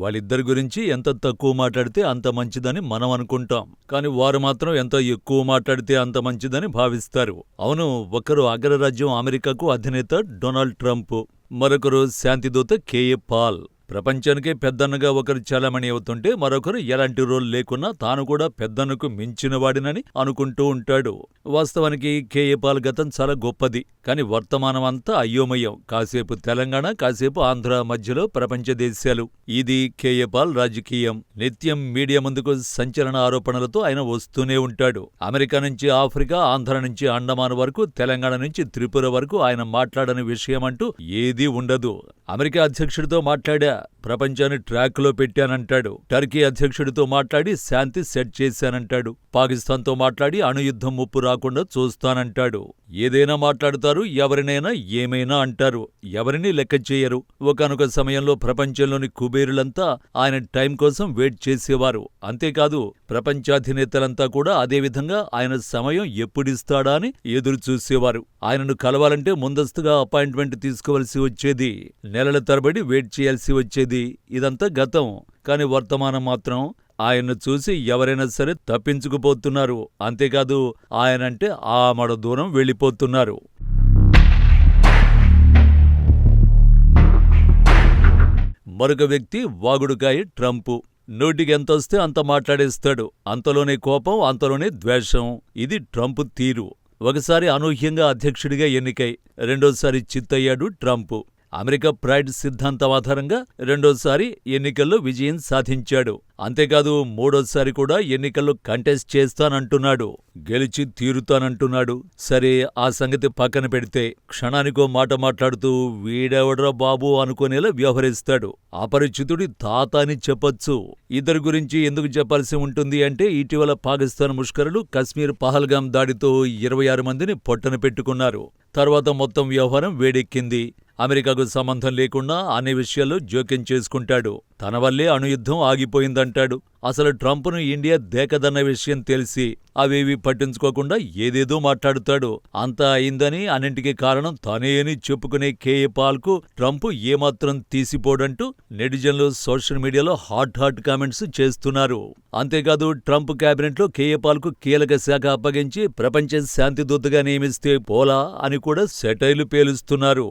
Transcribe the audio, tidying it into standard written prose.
వాళ్ళిద్దరి గురించి ఎంత తక్కువ మాట్లాడితే అంత మంచిదని మనం అనుకుంటాం. కానీ వారు మాత్రం ఎంత ఎక్కువ మాట్లాడితే అంత మంచిదని భావిస్తారు. అవును, ఒకరు అగ్రరాజ్యం అమెరికాకు అధినేత డొనాల్డ్ ట్రంప్, మరొకరు శాంతిదూత కేఏ పాల్. ప్రపంచానికే పెద్దన్నగా ఒకరు చలామణి అవుతుంటే మరొకరు ఎలాంటి రోల్ లేకున్నా తాను కూడా పెద్దన్నకు మించినవాడినని అనుకుంటూ ఉంటాడు. వాస్తవానికి కేఏ పాల్ గతం చాలా గొప్పది. కాని వర్తమానం అంతా అయోమయం. కాసేపు తెలంగాణ, కాసేపు ఆంధ్ర మధ్యలో ప్రపంచ దేశాలు. ఇది కేఏ పాల్ రాజకీయం. నిత్యం మీడియా ముందుకు సంచలన ఆరోపణలతో ఆయన వస్తూనే ఉంటాడు. అమెరికా నుంచి ఆఫ్రికా, ఆంధ్ర నుంచి అండమాన్ వరకు, తెలంగాణ నుంచి త్రిపుర వరకు ఆయన మాట్లాడని విషయమంటూ ఏదీ ఉండదు. అమెరికా అధ్యక్షుడితో మాట్లాడా, ప్రపంచాన్ని ట్రాక్లో పెట్టానంటాడు. టర్కీ అధ్యక్షుడితో మాట్లాడి శాంతి సెట్ చేశానంటాడు. పాకిస్తాన్తో మాట్లాడి అణుయుద్ధం ముప్పు రాకుండా చూస్తానంటాడు. ఏదైనా మాట్లాడుతారు, ఎవరినైనా ఏమైనా అంటారు. ఎవరినీ లెక్క చేయరు. ఒకానొక సమయంలో ప్రపంచంలోని కుబేరులంతా ఆయన టైం కోసం వెయిట్ చేసేవారు. అంతేకాదు, ప్రపంచాధినేతలంతా కూడా అదేవిధంగా ఆయన సమయం ఎప్పుడిస్తాడా అని ఎదురు చూసేవారు. ఆయనను కలవాలంటే ముందస్తుగా అపాయింట్మెంట్ తీసుకోవలసి వచ్చేది. నెలల తరబడి వెయిట్ చేయాల్సి వచ్చేది. ఇదంతా గతం. కాని వర్తమానం మాత్రం ఆయన్ను చూసి ఎవరైనా సరే తప్పించుకుపోతున్నారు. అంతేకాదు, ఆయనంటే ఆమడ దూరం వెళ్ళిపోతున్నారు. మరొక వ్యక్తి వాగుడుకాయ ట్రంప్. నోటికి ఎంతొస్తే అంత మాట్లాడేస్తాడు. అంతలోనే కోపం, అంతలోనే ద్వేషం. ఇది ట్రంప్ తీరు. ఒకసారి అనూహ్యంగా అధ్యక్షుడిగా ఎన్నికై రెండోసారి చిత్తయ్యాడు ట్రంప్. అమెరికా ప్రైడ్ సిద్ధాంతం ఆధారంగా రెండోసారి ఎన్నికల్లో విజయం సాధించాడు. అంతేకాదు, మూడోసారి కూడా ఎన్నికల్లో కంటెస్ట్ చేస్తానంటున్నాడు. గెలిచి తీరుతానంటున్నాడు. సరే, ఆ సంగతి పక్కన పెడితే క్షణానికో మాట మాట్లాడుతూ వీడెవడ్రా బాబు అనుకునేలా వ్యవహరిస్తాడు. అపరిచితుడి తాత అని చెప్పొచ్చు. ఇద్దరి గురించి ఎందుకు చెప్పాల్సి ఉంటుంది అంటే, ఇటీవల పాకిస్తాన్ ముష్కరులు కశ్మీర్ పహల్గాం దాడితో 26 మందిని పొట్టన పెట్టుకున్నారు. తర్వాత మొత్తం వ్యవహారం వేడెక్కింది. అమెరికాకు సంబంధం లేకుండా అన్ని విషయాల్లో జోక్యం చేసుకుంటాడు. తన వల్లే అణుయుద్ధం ఆగిపోయిందంటాడు. అసలు ట్రంప్ను ఇండియా దేకదన్న విషయం తెలిసి అవేవీ పట్టించుకోకుండా ఏదేదో మాట్లాడుతాడు. అంతా అయిందని, అన్నింటికీ కారణం తానే అని చెప్పుకునే కేఏ పాల్కు ట్రంప్ ఏమాత్రం తీసిపోడంటూ నెటిజన్లు సోషల్ మీడియాలో హాట్ కామెంట్స్ చేస్తున్నారు. అంతేకాదు, ట్రంప్ క్యాబినెట్లో కేఏ పాల్కు కీలక శాఖ అప్పగించి ప్రపంచ శాంతిదూతగా నియమిస్తే పోలా అని కూడా సెటైర్లు పేలుస్తున్నారు.